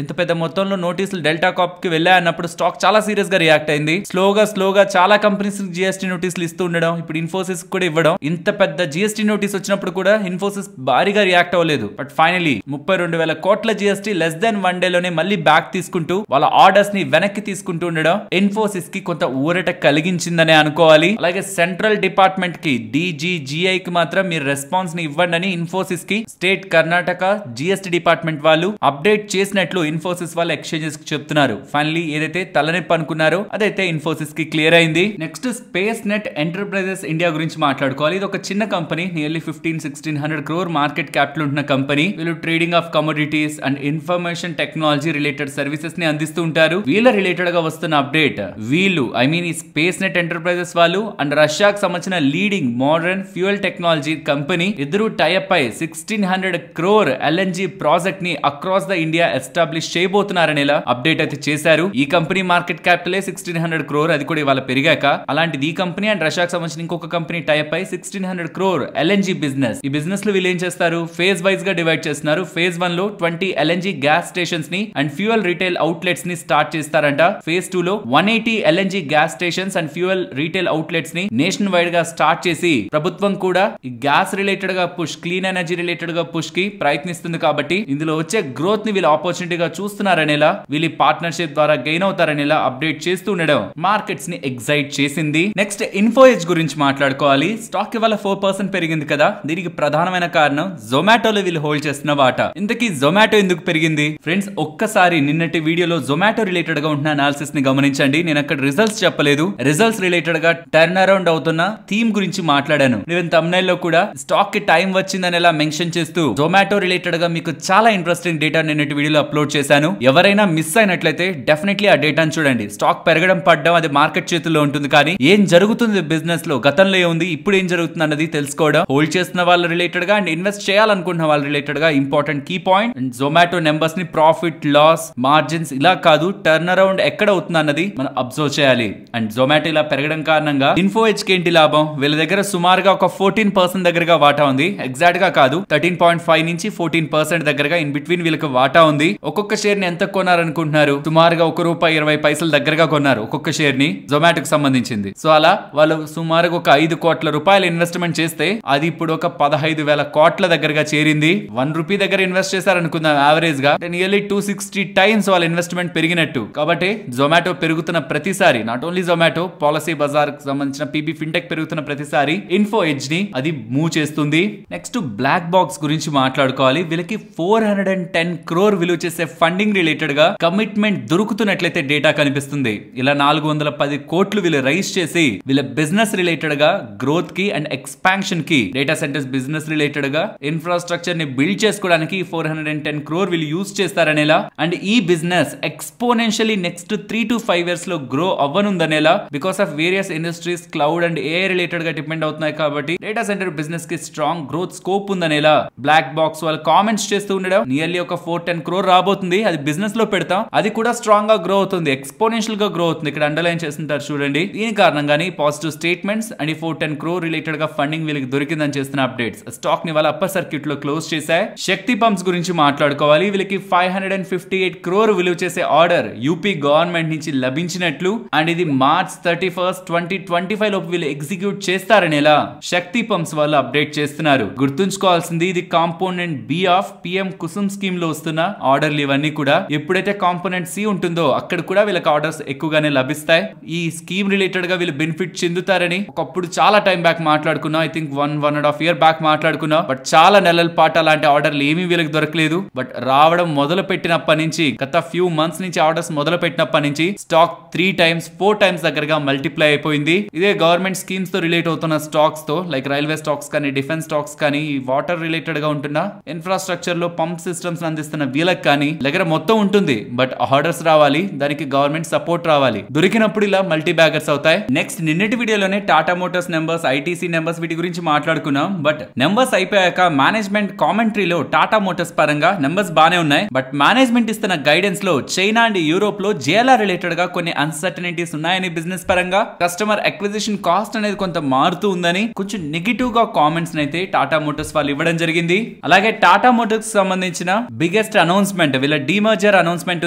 [SPEAKER 1] ఇంత పెద్ద మొత్తంలో నోటీసులు డెల్టా కాప్ కి వెళ్ళాయి అన్నప్పుడు స్టాక్ చాలా సీరియస్ గా రియాక్ట్ అయింది. స్లోగా చాలా కంపెనీస్ GST నోటీసులు ఇస్తూ ఉండడం, ఇప్పుడు ఇన్ఫోసిస్ కూడా ఇవ్వడం. ఇంత పెద్ద GST నోటీస్ వచ్చినప్పుడు కూడా ఇన్ఫోసిస్ భారీగా రియాక్ట్ అవ్వలేదు. బట్ ఫైనలీ 32,000 కోట్ల GST లెస్ దెన్ 1 day లోనే మళ్ళీ బ్యాక్ తీసుకుంటూ వాళ్ళ ఆర్డర్స్ ని వెనక్కి తీసుకుంటూ ఉండడం ఇన్ఫోసిస్ కి కొంత ఊరట కలిగించిందనే అనుకోవాలి. అలాగే సెంట్రల్ డిపార్ట్మెంట్ కి DGGI కి మాత్రం మీరు రెస్పాన్స్ ని ఇవ్వండి అని ఇన్ఫోసిస్ కి స్టేట్ కర్ణాటక GST డిపార్ట్మెంట్ వాళ్ళు అప్డేట్ చేసినట్లు ఇన్ఫోసిస్ వాళ్ళు ఎక్స్చేంజెస్ కి చెప్తున్నారు. ఫైనలీ ఏదైతే తలనొప్పి అనుకున్నారో అదైతే ఇన్ఫోసిస్ కి క్లియర్ అయింది. Next space net enterprises India గురించి మాట్లాడుకోవాలి. ఇది ఒక చిన్న company, nearly 1,500-1,600 crore market capital ఉంటున్న కంపెనీ. వీళ్ళు trading of commodities and information technology related services ని అందిస్తూ ఉంటారు. వీళ్ళ రిలేటెడ్ గా వస్తున్న అప్డేట్, వీళ్ళు ఈ స్పేస్ నెట్ ఎంటర్ప్రైజెస్ వాళ్ళు అండ్ రష్యాకి సంబంధించిన leading modern fuel technology company ఇద్దరు టైఅప్ అయి 1,600 crore LNG ప్రాజెక్ట్ ని అక్రాస్ ద ఇండియా ఎస్టాబ్లిష్ చేయబోతున్నారనేలా అప్డేట్ అయితే చేశారు. ఈ కంపెనీ మార్కెట్ క్యాపిటల్ 1,600 crore, అది కూడా ఇవాళ పెరిగాక. అలాంటిది ఈ కంపెనీ అండ్ రష్యాకి సంబంధించిన ఇంకొక కంపెనీ టైఅప్ అయి 1,600 crore LNG బిజినెస్. ఈ బిజినెస్ లో వీళ్ళు ఏం చేస్తారు, ఫేజ్ వైజ్ గా డివైడ్ చేస్తున్నారు. ఫేజ్ 1 లో 20 LNG గ్యాస్ స్టేషన్స్ ని అండ్ ఫ్యూయల్ రీటైల్ అవుట్లెట్స్ ని స్టార్ట్ చేస్తారంట. ఫేజ్ 2 లో 180 LNG gas stations and fuel retail outlets ని నేషన్ వైడ్ గా స్టార్ట్ చేసి ప్రభుత్వం కూడా ఈ గ్యాస్ రిలేటెడ్ గా పుష్, క్లీన్ ఎనర్జీ రిలేటెడ్ గా పుష్ కి ప్రయత్నిస్తుంది. కాబట్టి ఇందులో వచ్చే గ్రోత్ ని వీళ్ళు ఆపర్చునిటీగా చూస్తున్నారనేలా, వీళ్ళ పార్ట్నర్షిప్ ద్వారా గెయిన్ అవుతారనేలా అప్డేట్ చేస్తూ ఉండడం మార్కెట్స్ ని ఎగ్జైట్ చేసింది. నెక్స్ట్ ఇన్ఫో ఎడ్జ్ గురించి మాట్లాడుకోవాలి. స్టాక్ ఇవాళ 4% పెరిగింది కదా, దీనికి ప్రధానమైన కారణం జొమాటోలో వీళ్ళు హోల్డ్ చేస్తున్న వాటా. ఇంతకీ జొమాటో ఎందుకు పెరిగింది? ఫ్రెండ్స్ ఒక్కసారి నిన్నటి వీడియోలో జొమాటో రిలేటెడ్ గా ఉంటున్న అనాలిసిస్ ని గమనించండి. నేను అక్కడ రిజల్ట్స్ చెప్పలేదు, రిజల్ట్స్ రిలేటెడ్ గా టర్న్ అరౌండ్ అవుతున్న థీమ్ గురించి మాట్లాడాను. నేను thumbnail లో కూడా స్టాక్ కి టైం వచ్చిందని ఎలా మెన్షన్ చేస్తూ జొమాటో రిలేటెడ్ గా మీకు చాలా ఇంట్రెస్టింగ్ డేటా నిన్నటి వీడియోలో అప్లోడ్ చేశాను. ఎవరైనా మిస్ అయినట్లయితే డెఫినెట్లీ ఆ డేటాను చూడండి. స్టాక్ పెరగడం పడడం అది మార్కెట్ చేతుల్లో ఉంటుంది, కానీ ఏం జరుగుతుంది బిజినెస్ లో, గతంలో ఏముంది, ఇప్పుడు ఏం జరుగుతుంది అన్నది తెలుసుకోవడం హోల్డ్ చేస్తున్న వాళ్ళ రిలేటెడ్ గా అండ్ ఇన్వెస్ట్ చేయాలనుకుంటున్న వాళ్ళ రిలేటెడ్ గా important key point. And Zomato numbers ని ప్రాఫిట్, లాస్, మార్జిన్స్ ఇలా కాదు, టర్న్ అరౌండ్ ఎక్కడ అవుతుంది అన్నది మనం అబ్జర్వ్ చేయాలి. అండ్ జొమాటో ఇలా పెరగడం కారణంగా ఇన్ఫో ఎడ్జ్ కి ఏంటి లాభం? వీళ్ళ దగ్గర సుమారుగా ఒక 14% దగ్గరగా వాటా ఉంది. ఎగ్జాక్ట్ గా కాదు, 13.5 నుంచి 14% దగ్గరగా ఇన్ బిట్వీన్ వీళ్ళకి వాటా ఉంది. ఒక్కొక్క షేర్ ని ఎంత కొన్నారనుకుంటున్నారు? సుమారుగా ₹1.20 దగ్గరగా కొన్నారు ఒక్కొక్క షేర్ ని, జొమాటోకి సంబంధించింది. సో అలా వాళ్ళు సుమారుగా ఒక 5 కోట్ల రూపాయలు ఇన్వెస్ట్మెంట్ చేస్తే అది ఇప్పుడు ఒక 15,000 కోట్ల దగ్గరగా చేరింది. ₹1 దగ్గర ఇన్వెస్ట్ చేశారనుకుందాం యావరేజ్ గా, నియర్లీ 260 టైమ్స్ వాళ్ళ ఇన్వెస్ట్మెంట్ పెరిగినట్టు. కాబట్టి జొమాటో పెరుగుతున్న ప్రతిసారి, not only Zomato, policy Bazaar కి సంబంధించిన పీబీ ఫిన్టెక్ పెరుగుతున్న ప్రతిసారి ఇన్ఫో ఎడ్జ్ ని అది మూవ్ చేస్తుంది. నెక్స్ట్ బ్లాక్ బాక్స్ గురించి మాట్లాడుకోవాలి. వీళ్ళకి 410 crore విలువ చేసే ఫండింగ్ రిలేటెడ్ గా కమిట్మెంట్ దొరుకుతున్నట్లయితే డేటా కనిపిస్తుంది. ఇలా 410 కోట్లు వీళ్ళు రైజ్ చేసి వీళ్ళ బిజినెస్ రిలేటెడ్ గా గ్రోత్ కి అండ్ ఎక్స్పాన్షన్ కి, డేటా సెంటర్స్ బిజినెస్ రిలేటెడ్ గా ఇన్ఫ్రాస్ట్రక్చర్ ని బిల్డ్ చేసుకోవడానికి 410 crore వీళ్ళు యూజ్ చేస్తారనేలా, అండ్ ఈ business exponentially next 3 to 5 years లో గ్రో అవ్వనుందనేలా, because of various industries cloud and AI related గా డిపెండ్ అవుతున్నాయి. కాబట్టి డేటా సెంటర్ బిజినెస్ కి strong growth scope ఉందనేలా black box వాళ్ళు కామెంట్స్ చేస్తూ ఉండడం. నియర్లీ ఒక 410 crore రాబోతుంది, అది బిజినెస్ లో పెడతాం, అది కూడా స్ట్రాంగ్ గా గ్రో అవుతుంది, ఎక్స్పోనెన్షియల్ గా గ్రో అవుతుంది. ఇక్కడ అండర్లైన్ చేస్తుంటారు చూడండి. దీని కారణంగానే positive statements and 410 crore related గా ఫండింగ్ వీళ్ళకి దొరికిందని చేస్తున్న అప్డేట్స్ స్టాక్ ని వాళ్ళ అప్పర్ సర్క్యూట్ లో క్లోజ్ చేశాయి. శక్తి పంప్స్ గురించి మాట్లాడుకోవాలి. వీళ్ళకి 558 crore విలువ చేసే ఆర్డర్ యూపీ గవర్నమెంట్ నుంచి లభించినట్లు, అండ్ ఇది March 31st, 2025 లోపు వీళ్ళు ఎగ్జిక్యూట్ చేస్తారనేలా శక్తి పంప్స్ వాళ్ళు అప్డేట్ చేస్తున్నారు. గుర్తుంచుకోవాల్సింది, ఇది component B of PM Kusum scheme లో వస్తున్న ఆర్డర్లు ఇవన్నీ కూడా. ఎప్పుడైతే కాంపోనెంట్ సి ఉంటుందో అక్కడ కూడా వీళ్ళకి ఆర్డర్స్ ఎక్కువగానే లభిస్తాయి. ఈ స్కీమ్ రిలేటెడ్ గా వీళ్ళు బెనిఫిట్ చెందుతారని ఒకప్పుడు చాలా టైం బ్యాక్ మాట్లాడుకున్నాం. ఐ థింక్ 1.5 year బ్యాక్ మాట్లాడుకున్నాం. బట్ చాలా నెలల పాటు అలాంటి ఆర్డర్లు ఏమీ వీళ్ళకి దొరకలేదు. బట్ రావడం మొదలు పెట్టినప్పటి నుంచి, గత ఫ్యూ మంత్స్ నుంచి ఆర్డర్స్ మొదలు పెట్టినప్పటి నుంచి స్టాక్ 3 times 4 times దగ్గరగా మల్టిప్లై అయిపోయింది. ఇదే గవర్నమెంట్ స్కీమ్స్ తో రిలేట్ అవుతున్న స్టాక్స్ తో, లైక్ రైల్వే స్టాక్స్ కానీ, డిఫెన్స్ స్టాక్స్ కానీ, వాటర్ రిలేటెడ్ గా ఉంటున్న ఇన్ఫ్రాస్ట్రక్చర్ లో పంప్ సిస్టమ్స్ అందిస్తున్న వీళ్ళకి కానీ దగ్గర మొత్తం ఉంటుంది. బట్ ఆర్డర్స్ రావాలి, దానికి గవర్నమెంట్ సపోర్ట్ రావాలి. దొరికినప్పుడు ఇలా మల్టీ బ్యాగర్స్ అవుతాయి. నెక్స్ట్ నిన్నటి వీడియోలోనే Tata Motors numbers, ITC numbers వీటి గురించి మాట్లాడుకున్నాం. బట్ నెంబర్స్ అయిపోయాక మేనేజ్మెంట్ కామెంటరీలో టాటా మోటార్స్ పరంగా నెంబర్స్ బానే ఉన్నాయి. బట్ మేనేజ్మెంట్ ఇస్తున్న గైడెన్స్ లో చైనా అండ్ యూరోప్ లో జేఎల్ఆర్ రిలేటెడ్ గా కొన్ని అన్సర్టనిటీస్ ఉన్నాయని, బిజినెస్ పరంగా కస్టమర్ అక్విజిషన్ కాస్ట్ అనేది కొంత మారుతూ ఉందని కొంచెం నెగిటివ్ గా కామెంట్స్ అయితే టాటా మోటార్స్ వాళ్ళు ఇవ్వడం జరిగింది. అలాగే టాటా మోటార్స్ సంబంధించిన బిగ్గెస్ట్ అనౌన్స్మెంట్, వీళ్ళ డీమర్జర్ అనౌన్స్మెంట్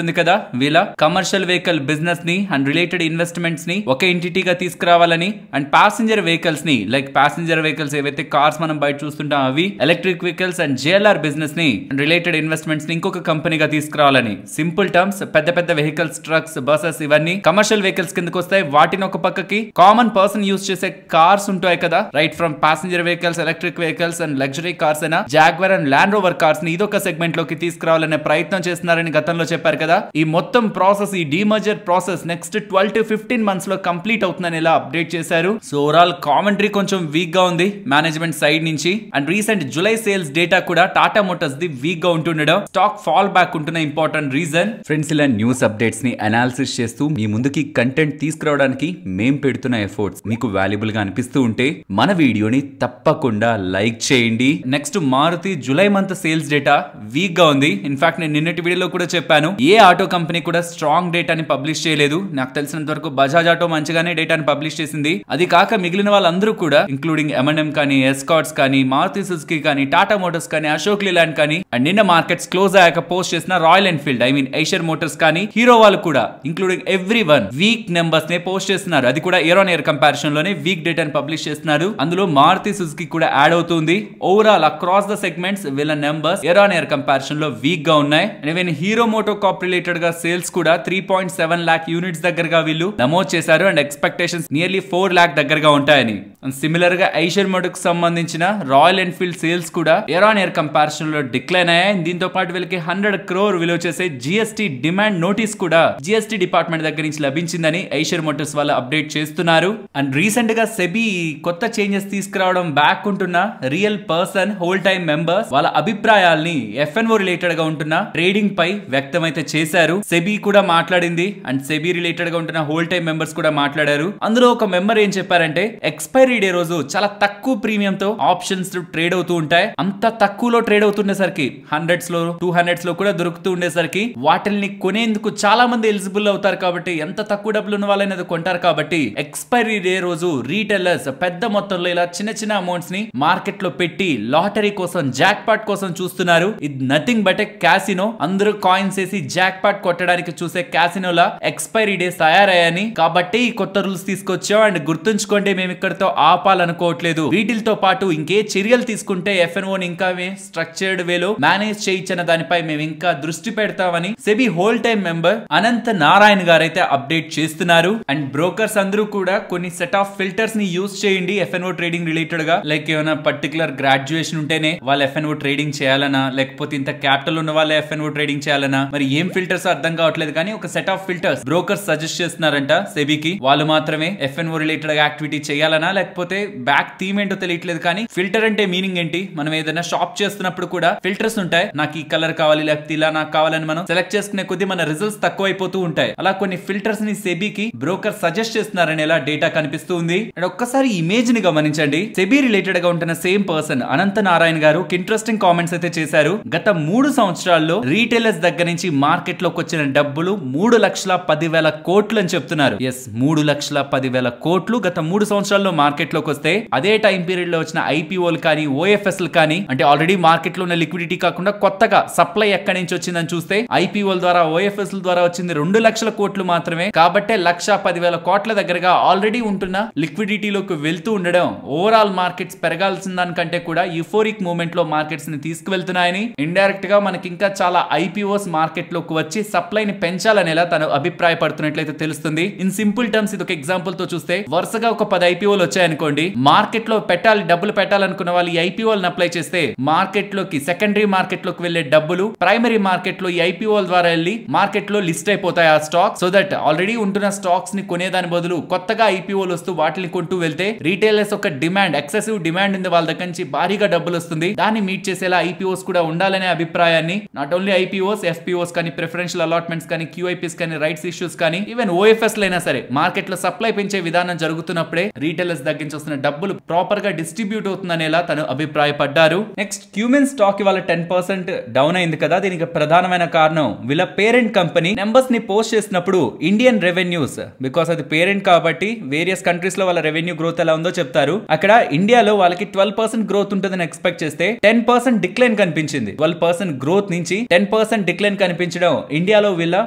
[SPEAKER 1] ఉంది కదా, వీళ్ళ కమర్షియల్ వెహికల్ బిజినెస్ ని అండ్ రిలేటెడ్ ఇన్వెస్ట్మెంట్స్ ని ఒక ఎంటిటీగా తీసుకురావాలని, అండ్ ప్యాసింజర్ వెహికల్స్ ని, లైక్ ప్యాసింజర్ వెహికల్స్ ఏవైతే కార్స్ మనం బయట చూస్తుంటాం అవి, electric vehicles and JLR business ని అండ్ రిలేటెడ్ ఇన్వెస్ట్మెంట్స్ ని ఇంకొక కంపెనీగా తీసుకురావాలని. సింపుల్ టర్మ్స్, పెద్ద పెద్ద వెహికల్స్, ట్రక్స్, బసెస్ ఇవన్నీ కమర్షియల్ వెహికల్స్ కిందకి వస్తాయి. వాటిని ఒక పక్కకి కామన్ పర్సన్ యూజ్ చేసే కార్స్ ఉంటాయి కదా, right from passenger vehicles, electric vehicles and luxury cars అయినా Jaguar and Land Rover cars ని ఇదొక సెగ్మెంట్ లోకి తీసుకురావాలనే ప్రయత్నం చేస్తున్నారని గతంలో చెప్పారు కదా. ఈ మొత్తం ప్రాసెస్, ఈ demerger process next 12 to 15 months లో కంప్లీట్ అవుతుందని ఇలా అప్డేట్ చేశారు. సో ఓవరాల్ కామెంటరీ కొంచెం వీక్ గా ఉంది మేనేజ్మెంట్ సైడ్ నుంచి. And recent July sales data కూడా టాటా మోటార్స్ ది వీక్ గా ఉంటుండడం స్టాక్ ఫాల్ బ్యాక్ ఉంటున్న ఇంపార్టెంట్ రీజన్. ఫ్రెండ్స్, ఇలా న్యూస్ అప్డేట్స్ ని అనాలిసిస్ చేస్తూ మీ ముందుకి కంటెంట్ తీసుకురావడానికి మేం పెడుతున్న ఎఫర్ట్స్ మీకు వాల్యుబుల్ గా అనిపిస్తూ ఉంటే మన వీడియోని తప్పకుండా లైక్ చేయండి. Next Maruti July month sales data weak గా ఉంది. ఇన్ఫాక్ట్ నేను నిన్నటి వీడియోలో కూడా చెప్పాను, ఏ ఆటో కంపెనీ కూడా స్ట్రాంగ్ డేటాని పబ్లిష్ చేయలేదు. నాకు తెలిసినంత వరకు బజాజ్ ఆటో మంచిగానే డేటాని పబ్లిష్ చేసింది. అది కాక మిగిలిన వాళ్ళందరూ కూడా, ఇంక్లూడింగ్ M&M కానీ, ఎస్కార్ట్స్ కానీ, మారుతి సుజుకి కానీ, టాటా మోటార్స్ కానీ, అశోక్ లేలాండ్ కానీ, అండ్ నిన్న మార్కెట్స్ క్లోజ్ అయ్యాక పోస్ట్ చేసిన Royal Enfield, I mean Eicher Motors కానీ, హీరో వాళ్ళు కూడా, ఇంక్లూడింగ్ ఎవ్రీవన్ వీక్ నెంబర్స్ నే పోస్ట్ చేస్తున్నారు. అది కూడా ఇయర్ ఆన్ ఇయర్ కంపారిజన్ లోనే వీక్ డేటాని పబ్లిష్ చేస్తున్నారు. అందులో మారుతి సుజుకి కూడా యాడ్ అవుతుంది. ఓవరాల్ అక్రాస్ ద సెగ్మెంట్స్ వీళ్ళ numbers year on year comparison లో వీక్ గా ఉన్నాయి. Even Hero MotoCorp related గా సేల్స్ కూడా 3.7 lakh యూనిట్స్ దగ్గరగా వీళ్ళు నమోదు చేశారు. అండ్ ఎక్స్పెక్టేషన్స్ నియర్లీ 4 lakh దగ్గరగా ఉంటాయని. సిమిలర్ గా ఐషర్ మోటార్స్ సంబంధించిన రాయల్ ఎన్ఫీల్డ్ సేల్స్ కూడా ఇయర్ ఆన్ ఇయర్ కంపారిజన్ లో డిక్లైన్ అయ్యాయి. దీంతో పాటు వీళ్ళకి 100 crore విలువ చేసే జిఎస్టీ డిమాండ్ నోటీస్ కూడా జిఎస్టీ డిపార్ట్మెంట్ దగ్గర నుంచి లభించిందని ఐషర్ మోటార్స్ వాళ్ళు అప్డేట్ చేస్తున్నారు. అండ్ రీసెంట్ గా సెబీ కొత్త చేంజెస్ తీసుకురావడం బ్యాక్ ఉంటున్న real person whole time members వాళ్ళ అభిప్రాయాల్ని ఎఫ్ఎన్ఓ రిలేటెడ్ గా ఉంటున్న ట్రేడింగ్ పై వ్యక్తమైతే చేశారు. సెబీ కూడా మాట్లాడింది అండ్ సెబీ రిలేటెడ్ గా ఉంటున్న హోల్ టైమ్ మెంబర్స్ కూడా మాట్లాడారు. అందులో ఒక మెంబర్ ఏం చెప్పారంటే ఎక్స్పైరీ డే రోజు చాలా తక్కువ ప్రీమియం తో ఆప్షన్స్ ట్రేడ్ అవుతూ ఉంటాయి. అంత తక్కువలో ట్రేడ్ అవుతుండేసరికి 100s లో 200s లో కూడా దొరుకుతూ ఉండేసరికి వాటిల్ని కొనేందుకు చాలా మంది ఎలిజిబుల్ అవుతారు కాబట్టి, ఎంత తక్కువ డబ్బులు ఉన్న వాళ్ళైనా కొంటారు కాబట్టి ఎక్స్పైరీ డే రోజు రీటైలర్స్ పెద్ద మొత్తంలో ఇలా చిన్న చిన్న అమౌంట్స్ ని మార్కెట్ లో పెట్టి లాటరీ కోసం జాక్ పాట్ కోసం చూస్తున్నారు. ఇది నథింగ్ బట్ ఏ క్యాసినో. అందరూ కాయిన్స్ వేసి జాక్ పాట్ కొట్టడానికి చూసే క్యాసినోలా ఎక్స్పైరీ డేస్ తయారయ్యాయని, కాబట్టి ఈ కొత్త రూల్స్ తీసుకొచ్చాం. అండ్ గుర్తుంచుకోండి, మేము ఇక్కడతో ఆపాలనుకోవట్లేదు. వీటితో పాటు ఇంకే చర్యలు తీసుకుంటే ఎఫ్ఎన్ఓని ఇంకా స్ట్రక్చర్డ్ వేలో మేనేజ్ చేయించిన దానిపై మేము ఇంకా దృష్టి పెడతామని సెబీ హోల్ టైమ్ మెంబర్ అనంత నారాయణ గారు అయితే అప్డేట్ చేస్తున్నారు. అండ్ బ్రోకర్స్ అందరూ కూడా కొన్ని సెట్ ఆఫ్ ఫిల్టర్స్ ని యూస్ చేయండి ఎఫ్ఎన్ఓ ట్రేడింగ్ రిలేటెడ్ గా. లైక్ ఏమైనా పర్టికులర్ గ్రాడ్యుయేషన్ ఉంటేనే వాళ్ళు ఎఫ్ఎన్ఓ ట్రేడింగ్ చేయాలనా, లేకపోతే ఇంత క్యాపిటల్ ఉన్న వాళ్ళే ఎఫ్ఎన్ఓ ట్రేడింగ్ చేయాలనా, మరి ఏం ఫిల్టర్స్ అర్థం కావట్లేదు. కానీ ఒక set of filters brokers suggest చేస్తున్నారంట సెబీకి. వాళ్ళు మాత్రమే ఎఫ్ఎన్ఓ రిలేటెడ్ గా యాక్టివిటీ చేయాలనా, లేకపోతే బ్యాక్ థీమ్ ఏంటో తెలియట్లేదు. కానీ ఫిల్టర్ అంటే మీనింగ్ ఏంటి? మనం ఏదైనా షాప్ చేస్తున్నప్పుడు కూడా ఫిల్టర్స్ ఉంటాయి. నాకు ఈ కలర్ కావాలి, లేకపోతే ఇలా నాకు కావాలని మనం సెలెక్ట్ చేసుకునే కొద్దీ మన రిజల్ట్స్ తక్కువ అయిపోతూ ఉంటాయి. అలా కొన్ని ఫిల్టర్స్ ని సెబీకి బ్రోకర్ సజెస్ట్ చేస్తున్నారని ఎలా డేటా కనిపిస్తూ ఉంది. అండ్ ఒక్కసారి ఇమేజ్ ని గమనించండి. సెబీ రిలేటెడ్ గా ఉంటున్న సేమ్ పర్సన్ అనంత నారాయణ గారు ఇంట్రెస్టింగ్ కామెంట్స్ అయితే చేశారు. గత 3 సంవత్సరాల్లో రీటైలర్స్ దగ్గర నుంచి మార్కెట్ లోకి వచ్చిన డబ్బులు 3,10,000 కోట్లు అని చెప్తున్నారు. ఎస్, 3,10,000 కోట్లు గత 3 సంవత్సరాల్లో మార్కెట్ లోకి వస్తే, అదే టైం పీరియడ్ లో వచ్చిన ఐపీఓలు కానీ ఓఎఫ్ఎస్లు కానీ, అంటే ఆల్రెడీ మార్కెట్ లో ఉన్న లిక్విడిటీ కాకుండా కొత్తగా సప్లై ఎక్కడి నుంచి వచ్చిందని చూస్తే ఐపీఓల ద్వారా ఓఎఫ్ఎస్ల ద్వారా వచ్చింది 2 లక్షల కోట్లు మాత్రమే. కాబట్టే 1,10,000 కోట్ల దగ్గరగా ఆల్రెడీ ఉంటున్న లిక్విడిటీలోకి వెళ్తూ ఉండడం ఓవరాల్ మార్కెట్స్ పెరగాల్సిన దానికంటే కూడా యూఫోరిక్ మూవ్మెంట్ లో మార్కెట్స్ ని తీసుకువెళ్తున్నాయని, ఇండైరెక్ట్ గా మనకి ఇంకా చాలా ఐపీఓస్ మార్కెట్ లోకి వచ్చి సప్లైని పెంచాలనేలా తను అభిప్రాయపడుతున్నట్లయితే తెలుస్తుంది. ఇన్ సింపుల్ టర్మ్స్ ఇది ఒక ఎగ్జాంపుల్ తో చూస్తే, వరుసగా ఒక 10 ఐపీఓలు వచ్చాయనుకోండి, మార్కెట్ లో పెట్టాలి డబ్బులు పెట్టాలనుకున్న వాళ్ళు ఈ ఐపీఓలను అప్లై చేస్తే మార్కెట్ లోకి సెకండరీ మార్కెట్ లోకి వెళ్లే డబ్బులు ప్రైమరీ మార్కెట్ లో ఈ ఐపీఓల ద్వారా వెళ్లి మార్కెట్ లో లిస్ట్ అయిపోతాయి ఆ స్టాక్. సో దట్ ఆల్రెడీ ఉంటున్న స్టాక్స్ ని కొనేదాని బదులు కొత్తగా ఐపీఓలు వస్తూ వాటిని కొంటూ వెళ్తే రీటైలర్స్ ఒక డిమాండ్, ఎక్సెసివ్ డిమాండ్ ఉంది వాళ్ళ దగ్గర నుంచి, భారీగా డబ్బులు వస్తుంది. దాన్ని మీట్ చేసేలా ఐపీఓస్ కూడా ఉండాలనే అభిప్రాయాన్ని నాట్ ఓన్లీ ఐపీఓస్, ఎఫ్పీఓస్ కానీ, ప్రిఫరెన్షియల్ అలాట్మెంట్స్ కానీ, క్యూఐపీస్ కానీ, రైట్స్ ఇష్యూస్ కానీ, ఈవెన్ ఓఎఫ్ఎస్ లైనా సరే మార్కెట్ లో సప్లై పెంచే విధానం జరుగుతున్నప్పుడే రీటైలర్స్ దగ్గర నుంచి వస్తున్న డబ్బులు ప్రాపర్ గా డిస్ట్రిబ్యూట్ అవుతుందనేలా తను అభిప్రాయపడ్డారు. నెక్స్ట్, క్యూమెన్ స్టాక్ ఇవాళ 10% డౌన్ అయింది కదా. దీనికి ప్రధానమైన కారణం వీళ్ళ పేరెంట్ కంపెనీ నెంబర్స్ ని పోస్ట్ చేసినప్పుడు ఇండియన్ రెవెన్యూస్, బికాస్ అది పేరెంట్ కాబట్టి వేరియస్ కంట్రీస్ లో వాళ్ళ రెవెన్యూ గ్రోత్ ఎలా ఉందో చెప్తారు. అక్కడ ఇండియాలో వాళ్ళకి 12% గ్రోత్ ఉంటుందని ఎక్స్పెక్ట్ చేస్తే 10% డిక్లైన్ కనిపించింది. 12% గ్రోత్ నుంచి 10% డిక్లైన్ కనిపించడం ఇండియాలో వీళ్ళ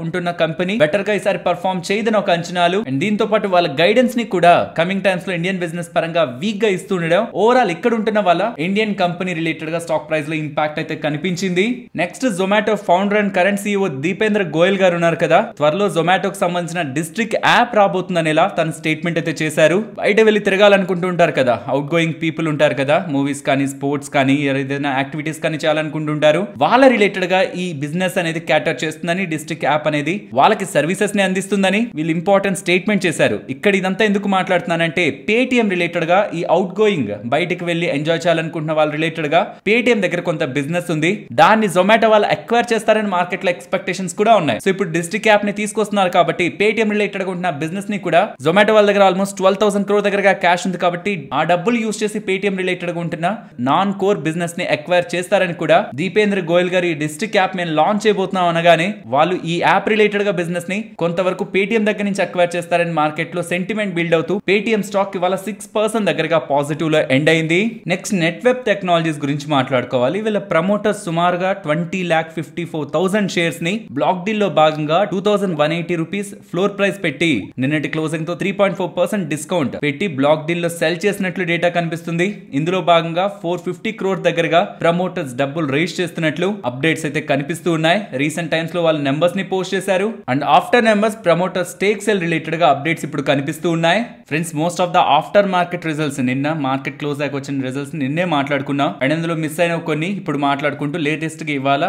[SPEAKER 1] ఉంటున్న కంపెనీ బెటర్ గా ఈసారి పర్ఫార్మ్ చేయదని ఒక అంచనాలు. అండ్ దీంతో పాటు వాళ్ళ గైడెన్స్ ని కూడా కమింగ్ టైమ్స్ లో ఇండియన్ బిజినెస్ పరంగా వీక్ గా ఇస్తుండడం ఓవరాల్ ఇక్కడ ఉంటున్న వాళ్ళ ఇండియన్ కంపెనీ రిలేటెడ్ గా స్టాక్ ప్రైస్ లో ఇంపాక్ట్ అయితే కనిపించింది. Next, Zomato founder and current CEO Deependra Goyal గారు ఉన్నారు కదా, త్వరలో జొమాటోకి సంబంధించిన డిస్ట్రిక్ట్ యాప్ రాబోతుందనేలా తన స్టేట్మెంట్ అయితే చేశారు. బయట వెళ్ళి తిరగాలనుకుంటూ ఉంటారు కదా, అవుట్ గోయింగ్ పీపుల్ ఉంటారు కదా, మూవీస్ కానీ, స్పోర్ట్స్ కానీ, ఏదైనా యాక్టివిటీస్ కానీ చేయాలనుకుంటుంటారు. వాళ్ళ రిలేటెడ్ గా ఈ బిజినెస్ అనేది క్యాటర్ చేస్తుందని, డిస్ట్రిక్ట్ యాప్ అనేది వాళ్ళకి సర్వీసెస్ ని అందిస్తుందని వీళ్ళు ఇంపార్టెంట్ స్టేట్మెంట్ చేశారు. ఇక్కడ ఇదంతా ఎందుకు మాట్లాడుతున్నానంటే, పేటిఎం రిలేటెడ్ గా ఈ అవుట్ గోయింగ్ బయటికి వెళ్ళి ఎంజాయ్ చేయాలనుకుంటున్న వాళ్ళ రిలేటెడ్ గా పేటిఎం దగ్గర కొంత బిజినెస్ ఉంది. దాన్ని జొమాటో వాళ్ళు అక్వైర్ చేస్తారని మార్కెట్ లో ఎక్స్పెక్టేషన్స్ కూడా ఉన్నాయి. సో ఇప్పుడు డిస్ట్రిక్ట్ యాప్ ని తీసుకొస్తున్నారు కాబట్టి పేటిఎం రిలేటెడ్ గా ఉంటున్న బిజినెస్ ని కూడా జొమాటో వాళ్ళ దగ్గర ఆల్మోస్ట్ 12,000 crore దగ్గరగా క్యాష్ ఉంది కాబట్టి ఆ డబ్బులు యూస్ చేసి పేటిఎం రిలేటెడ్ గా ఉంటున్న నాన్ కోర్ బిజినెస్ ని అక్వైర్ చేస్తారని కూడా దీపేంద్ర గోయల్ గారు ఈ డిస్ట్రిక్ట్ యాప్ మేము లాంచ్ చేయబోతున్నాం అనగానే, వాళ్ళు ఈ యాప్ రిలేటెడ్ గా బిజినెస్ ని కొంతవరకు పేటిఎం దగ్గర నుంచి అక్వైర్ చేస్తారని మార్కెట్ లో సెంటిమెంట్ బిల్డ్ అవుతూ పేటిఎం స్టాక్ ఇవాళ 6% దగ్గరగా పాజిటివ్ లో ఎండ్ అయింది. నెక్స్ట్, నెట్వెబ్ టెక్నాలజీస్ గురించి మాట్లాడుకోవాలి. వీళ్ళ ప్రమోటర్స్ సుమారుగా 20,54,000 షేర్స్ ని బ్లాక్ డీల్ లో భాగంగా 2,180 రూపీస్ ఫ్లోర్ ప్రైస్ పెట్టి నిన్నటి క్లోజింగ్ తో 3.4% డిస్కౌంట్ పెట్టి బ్లాక్ డీల్ లో సెల్ చేసినట్లు డేటా కనిపిస్తుంది. ఇందులో భాగంగా 450 crore దగ్గరగా ప్రమోటర్స్ డబ్బులు రైజ్ చేస్తున్నట్లు అప్డేట్స్ అయితే కనిపిస్తూ ఉన్నాయి. రీసెంట్ టైమ్స్ లో వాళ్ళ నెంబర్స్ ని పోస్ట్ చేశారు. And after numbers promoter stake cell related గా అప్డేట్స్ ఇప్పుడు కనిపిస్తూ ఉన్నాయి. Friends, most of the after market results నిన్న మార్కెట్ క్లోజ్ దాకా వచ్చిన రిజల్ట్స్ నిన్నే మాట్లాడుకున్నాం. అండ్ అందులో మిస్ అయిన కొన్ని ఇప్పుడు మాట్లాడుకుంటూ లేటెస్ట్ గా ఇవాళ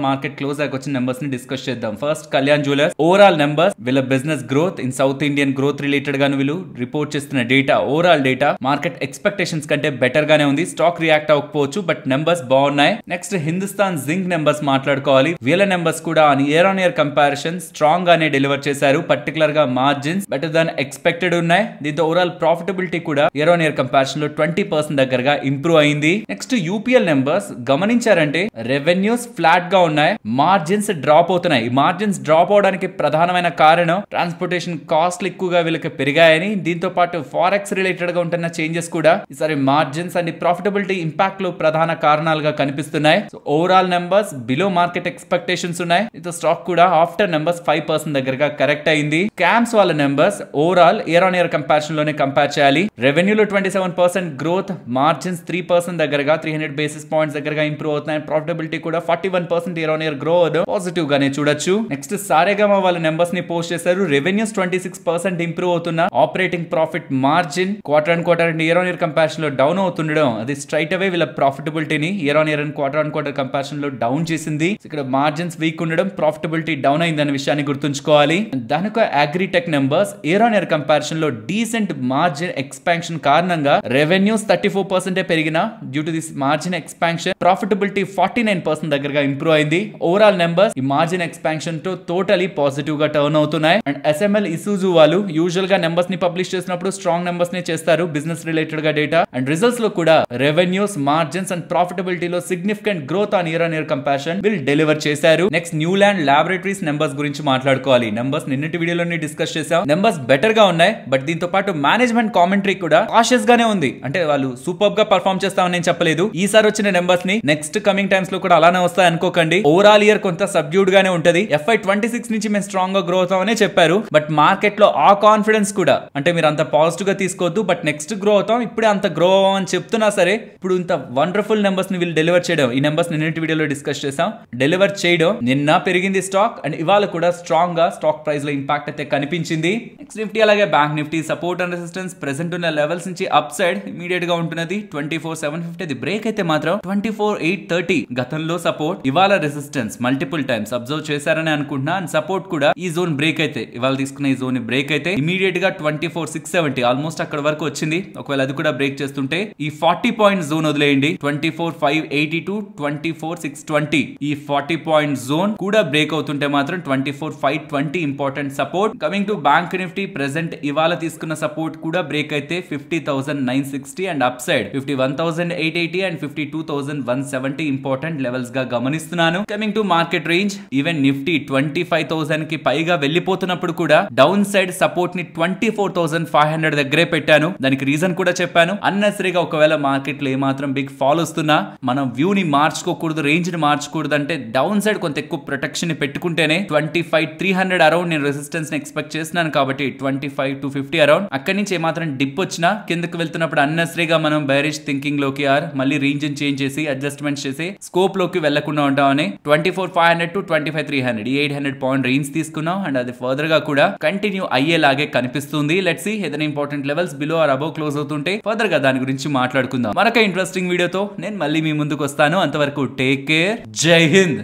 [SPEAKER 1] మార్కెట్ క్లోజ్ దాకా వచ్చిన నెంబర్స్ ని డిస్కస్ చేద్దాం. First, Kalyan jewellers overall numbers వీళ్ళ business growth in South Indian growth related గా వీళ్ళు రిపోర్ట్ రిపోర్ట్ చేస్తున్న data overall data market expectations కంటే బెటర్ గానే ఉంది. స్టాక్ రియాక్ట్ అవ్వకపోవచ్చు బట్ నెంబర్స్ బాగున్నాయి. నెక్స్ట్ హిందుస్థాన్ జింక్ నెంబర్స్ మాట్లాడుకోవాలి. వీళ్ళ నెంబర్స్ కూడా year on year comparison strong గానే డెలివర్ చేశారు. పర్టికులర్ గా మార్జిన్స్ బెటర్ దాన్ ఎక్స్పెక్టెడ్ ఉన్నాయి. దీంతో ఓవరాల్ ప్రాఫిటబిలిటీ కూడా ఇయర్ ఆన్ ఇయర్ కంపారిజన్ లో 20% దగ్గరగా ఇంప్రూవ్ అయింది. నెక్స్ట్ యూపీఎల్ నెంబర్స్ గమనించారంటే రెవెన్యూస్ ఫ్లాట్ గా ఉన్నాయి, మార్జిన్స్ డ్రాప్ అవుతున్నాయి. మార్జిన్స్ డ్రాప్ అవడానికి ప్రధానమైన కారణం ట్రాన్స్పోర్టేషన్ కాస్ట్లు ఎక్కువగా వీళ్ళకి పెరిగాయని, దీంతో పాటు ఫారెక్స్ రిలేటెడ్ గా ఉంటున్న చేంజెస్ కూడా ఈసారి మార్జిన్స్ అండ్ ప్రాఫిటబిలిటీ ఇంపాక్ట్ లో ప్రధాన కారణాలుగా కనిపిస్తున్నాయి. So overall numbers below market expectations ఉన్నాయి. దీంతో స్టాక్ కూడా ఆఫ్టర్ నెంబర్స్ 5% దగ్గరగా కరెక్ట్ అయింది. క్యామ్స్ వాళ్ళ numbers overall year on year comparison లోనే కంపేర్ చేయాలి. రెవెన్యూలో 27% గ్రోత్, మార్జిన్స్ 3% దగ్గరగా 300 బేసిస్ పాయింట్స్ దగ్గరగా ఇంప్రూవ్ అవుతున్నాయి. ప్రాఫిటబిలిటీ కూడా 41% year on year growth positive గానే చూడొచ్చు. నెక్స్ట్ సారేగామా వాళ్ళ నెంబర్స్ ని పోస్ట్ చేశారు. రెవెన్యూస్ 26% ఇంప్రూవ్ అవుతున్నా, operating profit margin quarter and quarter and year on year comparison లో డౌన్ అవుతుండడం అది స్ట్రైట్ అవే వీళ్ళ ప్రాఫిటబిలిటీని year on year and quarter comparison లో డౌన్ చేసింది. ఇక్కడ మార్జిన్స్ వీక్ ఉండడం, ప్రాఫిటబిలిటీ డౌన్ అయిందనే విషయాన్ని గుర్తుంచుకోవాలి. దానికి agritech numbers year on year comparison లో డీసెంట్ మార్జిన్ ఎక్స్పాన్షన్ కారణంగా రెవెన్యూస్ 34% పెరిగిన due to this margin expansion profitability 49% దగ్గరగా ఇంప్రూవ్ అయింది. ఓవరాల్ నెంబర్స్ ఈ మార్జిన్ ఎక్స్పాన్షన్ తో టోటలీ పాజిటివ్ గా టర్న్ అవుతున్నాయి. అండ్ ఎస్ఎంఎల్ ఇసూజు వాళ్ళు యూజువల్ గా నెంబర్స్ ని పబ్లిష్ చేసినప్పుడు స్ట్రాంగ్ నెంబర్స్ ని చేస్తారు, బిజినెస్ రిలేటెడ్ గా డేటా. అండ్ రిజల్ట్స్ లో కూడా రెవెన్యూస్, మార్జిన్స్ అండ్ ప్రాఫిటబిలిటీలో significant growth on year comparison వీళ్ళు డెలివర్ చేశారు. నెక్స్ట్ న్యూలాండ్ ల్యాబొరేటరీస్ నెంబర్స్ గురించి మాట్లాడుకోవాలి. నెంబర్స్ నిన్నటి వీడియోలోనే డిస్కస్ చేసాం. నెంబర్స్ బెటర్ గా ఉన్నాయి బట్ దీంతో పాటు మేనేజ్మెంట్ కామెంటరీ కూడా కాషియస్ గానే ఉంది. అంటే వాళ్ళు సూపర్ గా పర్ఫార్మ్ చేస్తామని నేను చెప్పలేదు. ఈసారి వచ్చిన నెంబర్స్ ని నెక్స్ట్ కమింగ్ టైమ్స్ లో కూడా అలానే వస్తాయి అనుకోకండి. ఓవరాల్ ఇయర్ కొంత సబ్డ్యూడ్ గానే ఉంటది. FY26 నుంచి మేము స్ట్రాంగ్ గా గ్రో అవుతామనే చెప్పారు బట్ మార్కెట్ లో ఆ కాన్ఫిడెన్స్ కూడా అంటే మీరు అంత పాజిటివ్ గా తీసుకోవద్దు. బట్ నెక్స్ట్ గ్రో అవుతాం, ఇప్పుడే అంత గ్రో అవ్వమని చెప్తున్నా సరే ఇప్పుడు ఇంత వండర్ఫుల్ నెంబర్స్ ని వీళ్ళు డెలివర్ చేయడం, ఈ నెంబర్స్ నిన్నటి వీడియోలో డిస్కస్ చేసాం, డెలివర్ చేయడం నిన్న పెరిగింది స్టాక్ అండ్ ఇవాళ కూడా స్ట్రాంగ్ గా స్టాక్ ప్రైస్ లో ఇంపాక్ట్ అయితే కనిపించింది. నెక్స్ట్ నిఫ్టీ అలాగే bank Nifty support and resistance present ఉన్న లెవెల్స్ నుంచి అప్ సైడ్ ఇమీడియట్ గా ఉంటున్నది 24,750. బ్రేక్ అయితే మాత్రం 24,830 గతంలో సపోర్ట్, ఇవాళ రెసిస్టెన్స్ మల్టిపుల్ టైమ్స్ అబ్జర్వ్ చేశారని అనుకుంటున్నా. అండ్ సపోర్ట్ కూడా ఈ జోన్ బ్రేక్ అయితే ఇవాళ తీసుకున్న ఈ జోన్ బ్రేక్ అయితే ఇమీడియట్ గా 24,670 ఆల్మోస్ట్ అక్కడ వరకు వచ్చింది. ఒకవేళ అది కూడా బ్రేక్ చేస్తుంటే ఈ 40 పాయింట్ జోన్ వదిలేయండి, 24,580 to 24,620 ఈ 40 పాయింట్ జోన్ కూడా బ్రేక్ అవుతుంటే మాత్రం 24,520 important support. Coming to bank Nifty present ఇవాళ తీసుకున్న సపోర్ట్ కూడా బ్రేక్ అయితే 50,960 and upside 51,880 and 52,170 important levels గా గమనిస్తున్నాను. Coming to market range even Nifty 25,000 కి పైగా వెళ్ళిపోతున్నప్పుడు కూడా డౌన్ సైడ్ సపోర్ట్ ని 24,500 దగ్గరే పెట్టాను. దానికి రీజన్ కూడా చెప్పాను. అన్నెసరీగా ఒకవేళ మార్కెట్ లో ఏమాత్రం బిగ్ ఫాల్ వస్తున్నా మనం వ్యూ ని మార్చుకోకూడదు, రేంజ్ ని మార్చకూడదు. అంటే డౌన్ సైడ్ కొంత ఎక్కువ ప్రొటెక్షన్ ని పెట్టుకుంటేనే 25,300 అరౌండ్ నేను రెసిస్టెన్స్ ని ఎక్స్పెక్ట్ చేస్తున్నాను కాబట్టి 25,250 అరౌండ్ అక్కడి నుంచి ఏమాత్రం డిప్ వచ్చినా కిందకి వెళ్తున్నప్పుడు అన్నెసరీగా మనం బైరిష్ థింకింగ్ లోకి మళ్ళీ రేంజ్ చేంజ్ చేసి అడ్జస్ట్మెంట్ చేసి స్కోప్ లోకి వెళ్లకుండా ఉంటామని 24,500 to 25,300 ఈ 800 పాయింట్ రేంజ్ తీసుకున్నాం అండ్ అది ఫర్దర్ గా కూడా కంటిన్యూ అయ్యేలాగే కనిపిస్తుంది. లెట్స్ సీ ఏదైనా important levels below or above close అవుతుంటే ఫర్దర్ గా దాని గురించి మాట్లాడుకుందాం. మరొక ఇంట్రెస్టింగ్ వీడియోతో నేను మళ్ళీ మీ ముందుకు వస్తాను. అంతవరకు టేక్ కేర్, జై హింద్.